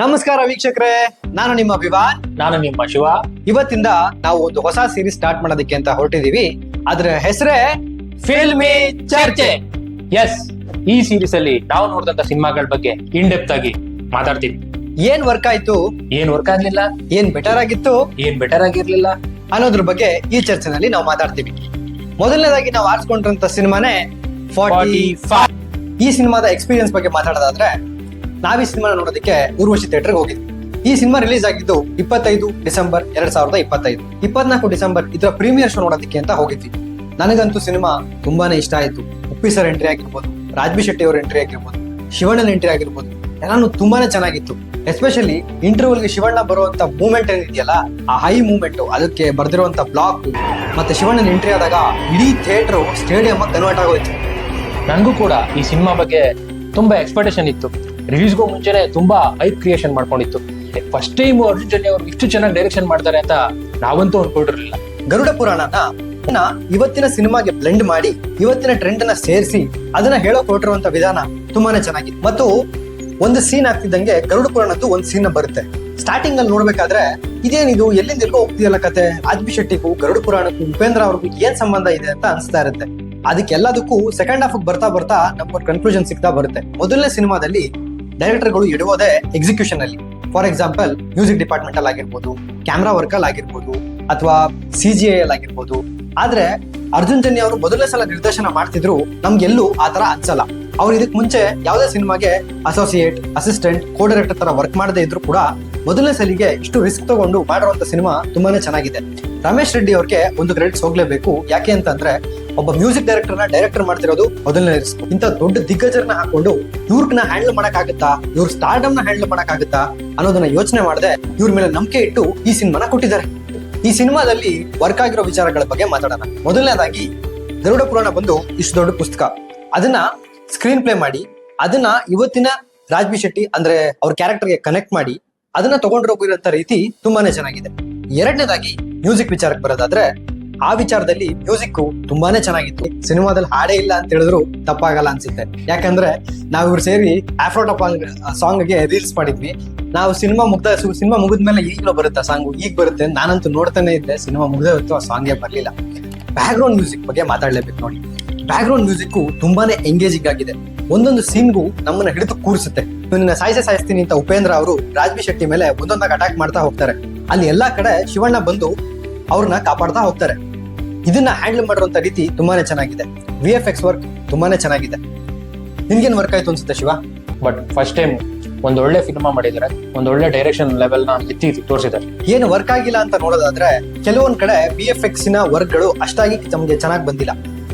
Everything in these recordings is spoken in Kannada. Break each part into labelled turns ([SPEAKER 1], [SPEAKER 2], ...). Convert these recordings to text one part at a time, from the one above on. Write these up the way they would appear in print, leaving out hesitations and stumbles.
[SPEAKER 1] ನಮಸ್ಕಾರ ವೀಕ್ಷಕರೇ, ನಾನು ನಿಮ್ಮ ವಿವಾನ್.
[SPEAKER 2] ನಾನು ನಿಮ್ಮ ಶಿವ.
[SPEAKER 1] ಇವತ್ತಿಂದ ನಾವು ಒಂದು ಹೊಸ ಸೀರೀಸ್ ಸ್ಟಾರ್ಟ್ ಮಾಡೋದಕ್ಕೆ ಅಂತ ಹೊರಟಿದೀವಿ. ಅದ್ರ ಹೆಸರೇ
[SPEAKER 2] ಫಿಲ್ಮಿ ಚರ್ಚೆ. ಎಸ್, ಈ ಸೀರೀಸ್ ಅಲ್ಲಿ ನಾವು ನೋಡಿದಂತ ಸಿನಿಮಾಗಳ ಬಗ್ಗೆ ಇನ್ ಡೆಪ್ತ್ ಆಗಿ ಮಾತಾಡ್ತೀವಿ.
[SPEAKER 1] ಏನ್ ವರ್ಕ್ ಆಯ್ತು,
[SPEAKER 2] ಏನ್ ವರ್ಕ್ ಆಗ್ಲಿಲ್ಲ,
[SPEAKER 1] ಏನ್ ಬೆಟರ್ ಆಗಿತ್ತು,
[SPEAKER 2] ಏನ್ ಬೆಟರ್ ಆಗಿರ್ಲಿಲ್ಲ
[SPEAKER 1] ಅನ್ನೋದ್ರ ಬಗ್ಗೆ ಈ ಚರ್ಚೆನಲ್ಲಿ ನಾವು ಮಾತಾಡ್ತೀವಿ. ಮೊದಲನೇದಾಗಿ ನಾವು ಆರಿಸ್ಕೊಂಡಿರೋಂಥ ಸಿನಿಮಾನೇ 45. ಈ ಸಿನಿಮಾದ ಎಕ್ಸ್ಪೀರಿಯನ್ಸ್ ಬಗ್ಗೆ ಮಾತಾಡೋದಾದ್ರೆ, ನಾವ್ ಈ ಸಿನಿಮಾ ನೋಡೋದಕ್ಕೆ ಊರ್ವಶಿ ಥಿಯೇಟರ್ಗೆ ಹೋಗಿದ್ವಿ. ಈ ಸಿನಿಮಾ ರಿಲೀಸ್ ಆಗಿದ್ದು 25 ಡಿಸೆಂಬರ್ 2025. 24 ಡಿಸೆಂಬರ್ ಇದರ ಪ್ರೀಮಿಯರ್ ಶೋ ನೋಡೋದಕ್ಕೆ ಅಂತ ಹೋಗಿದ್ವಿ. ನನಗಂತೂ ಸಿನಿಮಾ ತುಂಬಾನೇ ಇಷ್ಟ ಆಯ್ತು. ಉಪ್ಪಿ ಸರ್ ಎಂಟ್ರಿ ಆಗಿರ್ಬೋದು, ರಾಜ್ಬಿ ಶೆಟ್ಟಿ ಅವರ ಎಂಟ್ರಿ ಆಗಿರ್ಬೋದು, ಶಿವಣ್ಣನ ಎಂಟ್ರಿ ಆಗಿರ್ಬೋದು, ಎಲ್ಲಾನು ತುಂಬಾನೇ ಚೆನ್ನಾಗಿತ್ತು. ಎಸ್ಪೆಷಲಿ ಇಂಟರ್ವ್ಯೂಲ್ಗೆ ಶಿವಣ್ಣ ಬರುವಂತ ಮೂವ್ಮೆಂಟ್ ಏನಿದೆಯಲ್ಲ, ಆ ಹೈ ಮೂವ್ಮೆಂಟ್, ಅದಕ್ಕೆ ಬರ್ದಿರುವಂತ ಬ್ಲಾಕ್ ಮತ್ತೆ ಶಿವಣ್ಣನ ಎಂಟ್ರಿ ಆದಾಗ ಇಡೀ ಥಿಯೇಟರ್ ಸ್ಟೇಡಿಯಂ ಕನ್ವರ್ಟ್ ಆಗೋಯ್ತು.
[SPEAKER 2] ನನಗೂ ಕೂಡ ಈ ಸಿನಿಮಾ ಬಗ್ಗೆ ತುಂಬಾ ಎಕ್ಸ್ಪೆಕ್ಟೇಷನ್ ಇತ್ತು. ರಿಲೀಸ್ಗೂ ಮುಂಚೆನೆ ತುಂಬಾ ಹೈಪ್ ಕ್ರಿಯೇಷನ್ ಮಾಡ್ಕೊಂಡಿತ್ತು. ಫಸ್ಟ್ ಟೈಮ್ ಅರ್ಜುನ್ ಜನ್ಯ ಅವರು ಇಷ್ಟು ಚೆನ್ನಾಗಿ ಡೈರೆಕ್ಷನ್ ಮಾಡ್ತಾರೆ ಅಂತ ನಾವಂತೂ ಅನ್ಕೊಂಡಿರ್ಲಿಲ್ಲ.
[SPEAKER 1] ಗರುಡ ಪುರಾಣನ ಇವತ್ತಿನ ಸಿನಿಮಾಗೆ ಬ್ಲೆಂಡ್ ಮಾಡಿ ಇವತ್ತಿನ ಟ್ರೆಂಡ್ ನ ಸೇರಿಸಿ ಅದನ್ನ ಹೇಳೋಕ್ ಹೊರಟಿರುವಂತ ವಿಧಾನ ತುಂಬಾನೇ ಚೆನ್ನಾಗಿದೆ. ಮತ್ತು ಒಂದು ಸೀನ್ ಆಗ್ತಿದ್ದಂಗೆ ಗರುಡ ಪುರಾಣದ್ದು ಒಂದು ಸೀನ್ ಬರುತ್ತೆ. ಸ್ಟಾರ್ಟಿಂಗ್ ಅಲ್ಲಿ ನೋಡ್ಬೇಕಾದ್ರೆ ಇದೇನಿದು, ಎಲ್ಲಿಂದ ಎಲ್ಗೋ ಹೋಗ್ತಿದೆಯಲ್ಲ ಕತೆ, ರಾಜ್ಬಿ ಶೆಟ್ಟಿಗೂ ಗರುಡ ಪುರಾಣಕ್ಕೂ ಉಪೇಂದ್ರ ಅವ್ರಿಗೂ ಏನ್ ಸಂಬಂಧ ಇದೆ ಅಂತ ಅನ್ಸ್ತಾ ಇರುತ್ತೆ. ಅದಕ್ಕೆಲ್ಲದಕ್ಕೂ ಸೆಕೆಂಡ್ ಹಾಫ್ ಬರ್ತಾ ಬರ್ತಾ ನಮ್ಗೊಂದು ಕನ್ಕ್ಲೂಷನ್ ಸಿಗ್ತಾ ಬರುತ್ತೆ. ಮೊದಲನೇ ಸಿನಿಮಾದಲ್ಲಿ ಡೈರೆಕ್ಟರ್ಗಳು ಇಡುವುದೇ ಎಕ್ಸಿಕ್ಯೂಷನ್ ಅಲ್ಲಿ. ಫಾರ್ ಎಕ್ಸಾಂಪಲ್, ಮ್ಯೂಸಿಕ್ ಡಿಪಾರ್ಟ್ಮೆಂಟ್ ಅಲ್ಲಿ ಆಗಿರ್ಬೋದು, ಕ್ಯಾಮ್ರಾ ವರ್ಕ್ ಅಲ್ಲಿ ಆಗಿರ್ಬೋದು, ಅಥವಾ CGI ಅಲ್ಲಿ ಆಗಿರ್ಬೋದು. ಆದ್ರೆ ಅರ್ಜುನ್ ಜನ್ಯ ಅವರು ಮೊದಲನೇ ಸಲ ನಿರ್ದೇಶನ ಮಾಡ್ತಿದ್ರು, ನಮ್ಗೆಲ್ಲೂ ಆ ತರ ಅನ್ಸಲ್ಲ. ಅವ್ರು ಇದಕ್ ಮುಂಚೆ ಯಾವುದೇ ಸಿನಿಮಾಗೆ ಅಸೋಸಿಯೇಟ್, ಅಸಿಸ್ಟೆಂಟ್, ಕೋ ಡೈರೆಕ್ಟರ್ ತರ ವರ್ಕ್ ಮಾಡದೇ ಇದ್ರು ಕೂಡ ಮೊದಲನೇ ಸಲಿಗೆ ಇಷ್ಟು ರಿಸ್ಕ್ ತಗೊಂಡು ಮಾಡಿರುವಂತ ಸಿನಿಮಾ ತುಂಬಾನೇ ಚೆನ್ನಾಗಿದೆ. ರಮೇಶ್ ರೆಡ್ಡಿ ಅವ್ರಿಗೆ ಒಂದು ಕ್ರೆಡಿಟ್ಸ್ ಹೋಗ್ಲೇಬೇಕು. ಯಾಕೆ ಅಂತಂದ್ರೆ, ಒಬ್ಬ ಮ್ಯೂಸಿಕ್ ಡೈರೆಕ್ಟರ್ನ ಡೈರೆಕ್ಟರ್ ಮಾಡ್ತಿರೋದು ಮೊದಲನೇ ರಿಸ್ಕ್. ಇಂಥ ದೊಡ್ಡ ದಿಗ್ಗಜರನ್ನ ಹಾಕೊಂಡು ಇವ್ರನ್ನ ಹ್ಯಾಂಡಲ್ ಮಾಡಕ್ ಆಗುತ್ತಾ, ಇವ್ರ ಸ್ಟಾರ್ಡಮ್ ನ ಹ್ಯಾಂಡಲ್ ಮಾಡಕ್ ಆಗುತ್ತಾ ಅನ್ನೋದನ್ನ ಯೋಚನೆ ಮಾಡದೆ ಇವ್ರ ಮೇಲೆ ನಂಬಿಕೆ ಇಟ್ಟು ಈ ಸಿನಿಮಾನ ಕೊಟ್ಟಿದ್ದಾರೆ. ಈ ಸಿನಿಮಾದಲ್ಲಿ ವರ್ಕ್ ಆಗಿರೋ ವಿಚಾರಗಳ ಬಗ್ಗೆ ಮಾತಾಡೋಣ. ಮೊದಲನೇದಾಗಿ, ಗರುಡ ಪುರಾಣ ಬಂದು ಇಷ್ಟು ದೊಡ್ಡ ಪುಸ್ತಕ, ಅದನ್ನ ಸ್ಕ್ರೀನ್ ಪ್ಲೇ ಮಾಡಿ ಅದನ್ನ ಇವತ್ತಿನ ರಾಜ್ಬಿ ಶೆಟ್ಟಿ ಅಂದ್ರೆ ಅವ್ರ ಕ್ಯಾರೆಕ್ಟರ್ಗೆ ಕನೆಕ್ಟ್ ಮಾಡಿ ಅದನ್ನ ತಗೊಂಡಿರೋಗಿರೋಂಥ ರೀತಿ ತುಂಬಾನೇ ಚೆನ್ನಾಗಿದೆ. ಎರಡನೇದಾಗಿ, ಮ್ಯೂಸಿಕ್ ವಿಚಾರಕ್ಕೆ ಬರೋದಾದ್ರೆ, ಆ ವಿಚಾರದಲ್ಲಿ ಮ್ಯೂಸಿಕ್ ತುಂಬಾನೇ ಚೆನ್ನಾಗಿತ್ತು. ಸಿನಿಮಾದಲ್ಲಿ ಹಾಡೇ ಇಲ್ಲ ಅಂತ ಹೇಳಿದ್ರು ತಪ್ಪಾಗಲ್ಲ ಅನ್ಸುತ್ತೆ. ಯಾಕಂದ್ರೆ ನಾವು ಇವ್ರು ಸೇರಿ ಆಫ್ರೋಟಾಪ್ ಸಾಂಗ್ಗೆ ರೀಲ್ಸ್ ಮಾಡಿದ್ವಿ. ನಾವು ಸಿನಿಮಾ ಮುಗಿದ್ಮೇಲೆ ಈಗಲೂ ಬರುತ್ತೆ ಸಾಂಗ್, ಈಗ ಬರುತ್ತೆ. ನಾನಂತೂ ನೋಡ್ತಾನೆ ಇದ್ದೆ, ಸಿನಿಮಾ ಮುಗ್ದೇ ಹೊತ್ತು ಆ ಸಾಂಗೇ ಬರ್ಲಿಲ್ಲ. ಬ್ಯಾಕ್ ಗ್ರೌಂಡ್ ಮ್ಯೂಸಿಕ್ ಬಗ್ಗೆ ಮಾತಾಡ್ಲೇಬೇಕು ನೋಡಿ. ಬ್ಯಾಕ್ ಗ್ರೌಂಡ್ ಮ್ಯೂಸಿಕ್ ತುಂಬಾನೇ ಎಂಗೇಜಿಂಗ್ ಆಗಿದೆ. ಒಂದೊಂದು ಸೀನ್ಗೂ ನಮ್ಮನ್ನ ಹಿಡಿದು ಕೂರಿಸುತ್ತೆ. ನಿನ್ನ ಸಾಯಿಸ್ತೀನಿ ಅಂತ ಉಪೇಂದ್ರ ಅವರು ರಾಜ್ಬಿ ಶೆಟ್ಟಿ ಮೇಲೆ ಒಂದೊಂದಾಗಿ ಅಟ್ಯಾಕ್ ಮಾಡ್ತಾ ಹೋಗ್ತಾರೆ. ಅಲ್ಲಿ ಎಲ್ಲಾ ಕಡೆ ಶಿವಣ್ಣ ಬಂದು ಅವ್ರನ್ನ ಕಾಪಾಡ್ತಾ ಹೋಗ್ತಾರೆ. ಇದನ್ನ ಹ್ಯಾಂಡಲ್ ಮಾಡಿರುವಂತ ರೀತಿ ತುಂಬಾನೇ ಚೆನ್ನಾಗಿದೆ. VFX ವರ್ಕ್ ತುಂಬಾನೇ ಚೆನ್ನಾಗಿದೆ. ನಿನ್ಗೇನ್ ವರ್ಕ್ ಆಯ್ತು ಅನ್ಸುತ್ತೆ ಶಿವ?
[SPEAKER 2] ಬಟ್ ಫಸ್ಟ್ ಟೈಮ್ ಒಂದ್ ಒಳ್ಳೆ ಸಿನಿಮಾ ಮಾಡಿದ್ದಾರೆ, ಒಂದ್ ಒಳ್ಳೆ ಡೈರೆಕ್ಷನ್ ಲೆವೆಲ್ ನ ಎತ್ತಿ ತೋರಿಸಿದ್ದಾರೆ.
[SPEAKER 1] ಏನು ವರ್ಕ್ ಆಗಿಲ್ಲ ಅಂತ ನೋಡೋದಾದ್ರೆ, ಕೆಲವೊಂದ್ ಕಡೆ VFX ನ ವರ್ಕ್ ಗಳು ಅಷ್ಟಾಗಿ ನಮ್ಗೆ ಚೆನ್ನಾಗಿ ಬಂದಿಲ್ಲ.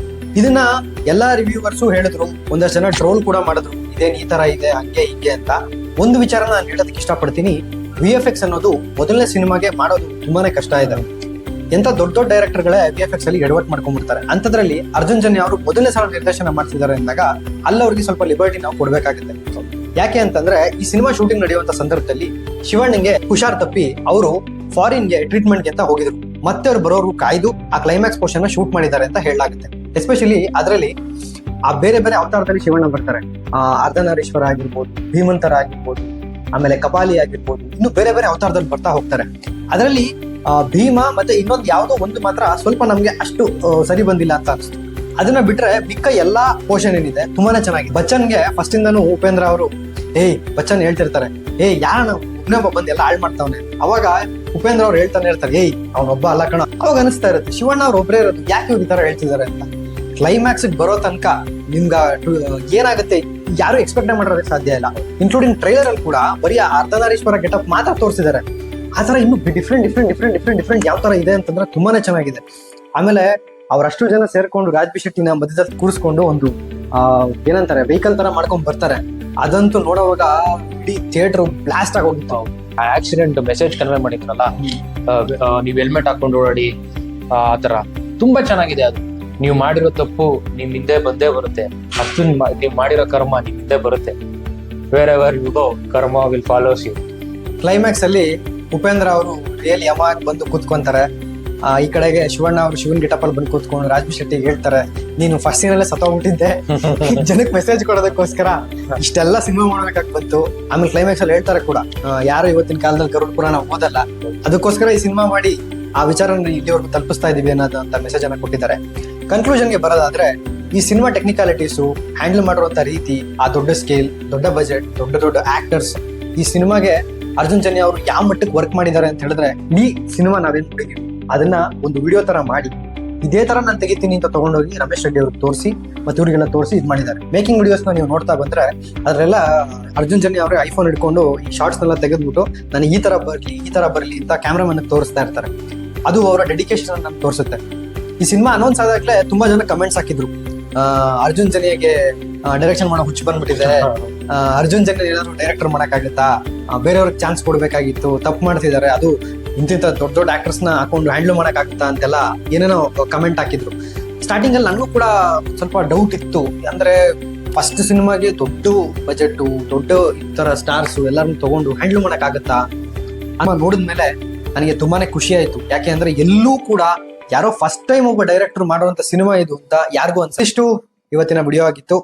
[SPEAKER 1] ಇದನ್ನ ಎಲ್ಲಾ ರಿವ್ಯೂವರ್ಸು ಹೇಳಿದ್ರು, ಒಂದಷ್ಟು ಜನ ಟ್ರೋಲ್ ಕೂಡ ಮಾಡಿದ್ರು, ಇದೇನ್ ಈ ತರ ಇದೆ ಹಂಗೆ ಹಿಂಗೆ ಅಂತ. ಒಂದು ವಿಚಾರ ನಾನು ಹೇಳೋದಕ್ಕೆ ಇಷ್ಟಪಡ್ತೀನಿ, VFX ಅನ್ನೋದು ಮೊದಲನೇ ಸಿನಿಮಾಗೆ ಮಾಡೋದು ತುಂಬಾನೇ ಕಷ್ಟ ಇದೆ. ಎಂತ ದೊಡ್ಡ ದೊಡ್ಡ ಡೈರೆಕ್ಟರ್ಗಳೇ VFX ಅಲ್ಲಿ ಎಡವಟ್ ಮಾಡ್ಕೊಂಡ್ಬಿಡ್ತಾರೆ. ಅಂತದ್ರಲ್ಲಿ ಅರ್ಜುನ್ ಜನ್ಯ ಅವರು ಮೊದಲನೇ ಸಲ ನಿರ್ದೇಶನ ಮಾಡ್ತಿದ್ದಾರೆ ಅಂದಾಗ ಅಲ್ಲವ್ರಿಗೆ ಸ್ವಲ್ಪ ಲಿಬರ್ಟಿ ನಾವು ಕೊಡ್ಬೇಕಾಗುತ್ತೆ. ಯಾಕೆ ಅಂತಂದ್ರೆ, ಈ ಸಿನಿಮಾ ಶೂಟಿಂಗ್ ನಡೆಯುವಂತ ಸಂದರ್ಭದಲ್ಲಿ ಶಿವಣ್ಣಂಗೆ ಹುಷಾರ್ ತಪ್ಪಿ ಅವರು ಫಾರಿನ್ಗೆ ಟ್ರೀಟ್ಮೆಂಟ್ಗೆ ಅಂತ ಹೋಗಿದ್ರು. ಮತ್ತೆ ಅವ್ರು ಬರೋರು ಕಾಯ್ದು ಆ ಕ್ಲೈಮ್ಯಾಕ್ಸ್ ಪೋರ್ಷನ್ ನ ಶೂಟ್ ಮಾಡಿದ್ದಾರೆ ಅಂತ ಹೇಳಲಾಗುತ್ತೆ. ಎಸ್ಪೆಷಲಿ ಅದರಲ್ಲಿ ಆ ಬೇರೆ ಬೇರೆ ಅವತಾರದಲ್ಲಿ ಶಿವಣ್ಣ ಬರ್ತಾರೆ. ಅರ್ಧನಾರೀಶ್ವರ ಆಗಿರ್ಬೋದು, ಭೀಮಂತರ ಆಗಿರ್ಬೋದು, ಆಮೇಲೆ ಕಪಾಲಿ ಆಗಿರ್ಬೋದು, ಇನ್ನು ಬೇರೆ ಬೇರೆ ಅವತಾರದಲ್ಲಿ ಬರ್ತಾ ಹೋಗ್ತಾರೆ. ಅದರಲ್ಲಿ ಭೀಮ ಮತ್ತೆ ಇನ್ನೊಂದು ಯಾವುದೋ ಒಂದು ಮಾತ್ರ ಸ್ವಲ್ಪ ನಮ್ಗೆ ಅಷ್ಟು ಸರಿ ಬಂದಿಲ್ಲ ಅಂತ ಅನಿಸ್ತು. ಅದನ್ನ ಬಿಟ್ರೆ ಮಿಕ್ಕ ಎಲ್ಲಾ ಪೋರ್ಷನ್ ಏನಿದೆ ತುಂಬಾನೇ ಚೆನ್ನಾಗಿದೆ. ಬಚ್ಚನ್ಗೆ ಫಸ್ಟ್ ಇಂದಾನು ಉಪೇಂದ್ರ ಅವರು ಬಚ್ಚನ್ ಹೇಳ್ತಿರ್ತಾರೆ, ಯಾರಣ್ಣ ಒಬ್ಬ ಬಂದು ಎಲ್ಲ ಹಾಳು ಮಾಡ್ತಾವನೆ. ಅವಾಗ ಉಪೇಂದ್ರ ಅವ್ರು ಹೇಳ್ತಾನೆ ಇರ್ತಾರೆ, ಅವನೊಬ್ಬ ಅಲ್ಲ ಕಣ. ಅವಾಗ ಅನಿಸ್ತಾ ಇರುತ್ತೆ, ಶಿವಣ್ಣ ಅವ್ರು ಒಬ್ಬರೇ ಇರೋದು, ಯಾಕೆ ಇವ್ರು ಈ ತರ ಹೇಳ್ತಿದ್ದಾರೆ ಅಂತ. ಕ್ಲೈಮ್ಯಾಕ್ಸ್ ಬರೋ ತನಕ ನಿಮ್ಗ ಏನಾಗುತ್ತೆ ಯಾರು ಎಕ್ಸ್ಪೆಕ್ಟ್ ಮಾಡೋದಕ್ಕೆ ಸಾಧ್ಯ ಇಲ್ಲ. ಇನ್ಕ್ಲೂಡಿಂಗ್ ಟ್ರೈಲರ್ ಅಲ್ಲಿ ಕೂಡ ಬರೀ ಅರ್ಧನಾರೀಶ್ವರ ಗೆಟಪ್ ಮಾತ್ರ ತೋರಿಸಿದ್ದಾರೆ. ಆ ತರ ಇನ್ನು ಡಿಫ್ರೆಂಟ್ ಯಾವ ತರ ಇದೆ ಅಂತಂದ್ರೆ ತುಂಬಾನೇ ಚೆನ್ನಾಗಿದೆ. ಆಮೇಲೆ ಅವರಷ್ಟು ಜನ ಸೇರ್ಕೊಂಡು ರಾಜ್ಬಿ ಶೆಟ್ಟಿನ ಮಧ್ಯದಲ್ಲಿ ಕೂರಿಸ್ಕೊಂಡು ಒಂದು ಏನಂತಾರೆ ವೆಹಿಕಲ್ ತರ ಮಾಡ್ಕೊಂಡ್ ಬರ್ತಾರೆ. ಅದಂತೂ ನೋಡೋವಾಗ ಇಡೀ ಥಿಯೇಟರ್ ಬ್ಲಾಸ್ಟ್ ಆಗೋಗಿತ್ತು.
[SPEAKER 2] ಆಕ್ಸಿಡೆಂಟ್ ಮೆಸೇಜ್ ಕನ್ವೆ ಮಾಡಿದ್ರಲ್ಲ, ನೀವ್ ಹೆಲ್ಮೆಟ್ ಹಾಕೊಂಡು ಓಡಾಡಿ, ಆತರ ತುಂಬಾ ಚೆನ್ನಾಗಿದೆ. ಅದು ನೀವು ಮಾಡಿರೋ ತಪ್ಪು ನಿಮ್ ಹಿಂದೆ ಬಂದೇ ಬರುತ್ತೆ. ಅಷ್ಟು ನೀವ್ ಮಾಡಿರೋ ಕರ್ಮ ನಿಮ್ ಹಿಂದೆ ಬರುತ್ತೆ. ವೇರ್ ಎವರ್ ಯು ಗೋ ಕರ್ಮ ವಿಲ್ ಫಾಲೋಸ್ ಯು.
[SPEAKER 1] ಕ್ಲೈಮ್ಯಾಕ್ಸ್ ಅಲ್ಲಿ ಉಪೇಂದ್ರ ಅವರು ರಿಯಲ್ ಯಮ ಬಂದು ಕೂತ್ಕೊಂತಾರೆ. ಈ ಕಡೆಗೆ ಶಿವಣ್ಣ ಅವರು ಶಿವನ್ ಗೆಟಪ್ ಅಲ್ಲಿ ಬಂದು ಕೂತ್ಕೊಂಡು ರಾಜ್ಬಿ ಶೆಟ್ಟಿಗೆ ಹೇಳ್ತಾರೆ, ನೀನು ಫಸ್ಟ್ ಸೀನಲ್ಲೇ ಸತ್ತೋಗ್ಬಿಟ್ಟಿದ್ದೆ ಜನಕ್ಕೆ ಮೆಸೇಜ್ ಕೊಡೋದಕ್ಕೋಸ್ಕರ ಇಷ್ಟೆಲ್ಲ ಸಿನಿಮಾ ಮಾಡ್ಬೇಕಾಗಿ ಬಂತು. ಆಮೇಲೆ ಕ್ಲೈಮ್ಯಾಕ್ಸ್ ಅಲ್ಲಿ ಹೇಳ್ತಾರೆ ಕೂಡ, ಯಾರು ಇವತ್ತಿನ ಕಾಲದಲ್ಲಿ ಗರುಡ ಪುರಾಣ ಓದಲ್ಲ, ಅದಕ್ಕೋಸ್ಕರ ಈ ಸಿನಿಮಾ ಮಾಡಿ ಆ ವಿಚಾರನ ಇಲ್ಲಿವರೆಗೂ ತಲುಪಿಸ್ತಾ ಇದೀವಿ ಅನ್ನೋದಂತ ಮೆಸೇಜ್ ಅನ್ನ ಕೊಟ್ಟಿದ್ದಾರೆ. ಕನ್ಕ್ಲೂಷನ್ಗೆ ಬರೋದಾದ್ರೆ, ಈ ಸಿನಿಮಾ ಟೆಕ್ನಿಕಾಲಿಟೀಸು, ಹ್ಯಾಂಡಲ್ ಮಾಡಿರುವಂತ ರೀತಿ, ಆ ದೊಡ್ಡ ಸ್ಕೇಲ್, ದೊಡ್ಡ ಬಜೆಟ್, ದೊಡ್ಡ ದೊಡ್ಡ ಆಕ್ಟರ್ಸ್, ಈ ಸಿನಿಮಾಗೆ ಅರ್ಜುನ್ ಜನ್ಯ ಅವರು ಯಾವ ಮಟ್ಟಕ್ಕೆ ವರ್ಕ್ ಮಾಡಿದ್ದಾರೆ ಅಂತ ಹೇಳಿದ್ರೆ, ಈ ಸಿನಿಮಾ ನಾವೇನ್ ನೋಡಿದೀವಿ ಅದನ್ನ ಒಂದು ವಿಡಿಯೋ ತರ ಮಾಡಿ ಇದೇ ತರ ನಾನು ತೆಗಿತೀನಿ ಅಂತ ತಗೊಂಡೋಗಿ ರಮೇಶ್ ರೆಡ್ಡಿ ಅವ್ರಿಗೆ ತೋರಿಸಿ ಮತ್ತೆ ಇವ್ರಿಗೆಲ್ಲ ತೋರಿಸಿ ಇದು ಮಾಡಿದ್ದಾರೆ. ಮೇಕಿಂಗ್ ವಿಡಿಯೋಸ್ ನೀವು ನೋಡ್ತಾ ಬಂದ್ರೆ ಅದ್ರೆಲ್ಲ ಅರ್ಜುನ್ ಜನ್ಯ ಅವರೇ ಐಫೋನ್ ಹಿಡ್ಕೊಂಡು ಈ ಶಾರ್ಟ್ಸ್ ನೆಲ್ಲ ತೆಗೆದ್ಬಿಟ್ಟು ನನಗೆ ಈ ತರ ಬರ್ಲಿ ಅಂತ ಕ್ಯಾಮ್ರಾಮನ್ ತೋರಿಸ್ತಾ ಇರ್ತಾರೆ. ಅದು ಅವರ ಡೆಡಿಕೇಶನ್ ಅನ್ನು ತೋರಿಸುತ್ತೆ. ಈ ಸಿನಿಮಾ ಅನೌನ್ಸ್ ಆದಾಗ್ಲೇ ತುಂಬಾ ಜನ ಕಮೆಂಟ್ಸ್ ಹಾಕಿದ್ರು, ಅರ್ಜುನ್ ಜನ್ಯಗೆ ಡೈರೆಕ್ಷನ್ ಮಾಡೋ ಹುಚ್ಚು ಬಂದ್ಬಿಟ್ಟಿದೆ, ಅರ್ಜುನ್ ಜನ್ಯ ಏನಾದ್ರು ಡೈರೆಕ್ಟರ್ ಮಾಡಕ್ಕಾಗತ್ತಾ, ಬೇರೆಯವ್ರಿಗೆ ಚಾನ್ಸ್ ಕೊಡ್ಬೇಕಾಗಿತ್ತು, ತಪ್ಪು ಮಾಡ್ತಿದ್ದಾರೆ, ಅದು ಇಂತಿಂತ ದೊಡ್ಡ ದೊಡ್ಡ ಆಕ್ಟರ್ಸ್ ನ ಹಾಕೊಂಡು ಹ್ಯಾಂಡಲ್ ಮಾಡಕ್ಕಾಗುತ್ತಾ ಅಂತೆಲ್ಲ ಏನೇನೋ ಕಮೆಂಟ್ ಹಾಕಿದ್ರು. ಸ್ಟಾರ್ಟಿಂಗ್ ಅಲ್ಲಿ ನನಗೂ ಕೂಡ ಸ್ವಲ್ಪ ಡೌಟ್ ಇತ್ತು, ಅಂದ್ರೆ ಫಸ್ಟ್ ಸಿನಿಮಾಗೆ ದೊಡ್ಡ ಬಜೆಟ್, ದೊಡ್ಡ ಈ ತರ ಸ್ಟಾರ್ಸ್ ಎಲ್ಲರನ್ನು ತಗೊಂಡು ಹ್ಯಾಂಡಲ್ ಮಾಡಕ್ಕಾಗತ್ತಾ ಅನ್ನೋ ನೋಡಿದ್ಮೇಲೆ ನನಗೆ ತುಂಬಾನೇ ಖುಷಿ ಆಯ್ತು. ಯಾಕೆ ಅಂದ್ರೆ ಎಲ್ಲೂ ಕೂಡ ಯಾರೋ ಫಸ್ಟ್ ಟೈಮ್ ಒಬ್ಬ ಡೈರೆಕ್ಟರ್ ಮಾಡುವಂತ ಸಿನಿಮಾ ಇದು ಅಂತ ಯಾರಿಗೂ ಅನ್ಸಿಷ್ಟು ಇವತ್ತಿನ ವಿಡಿಯೋ ಆಗಿತ್ತು.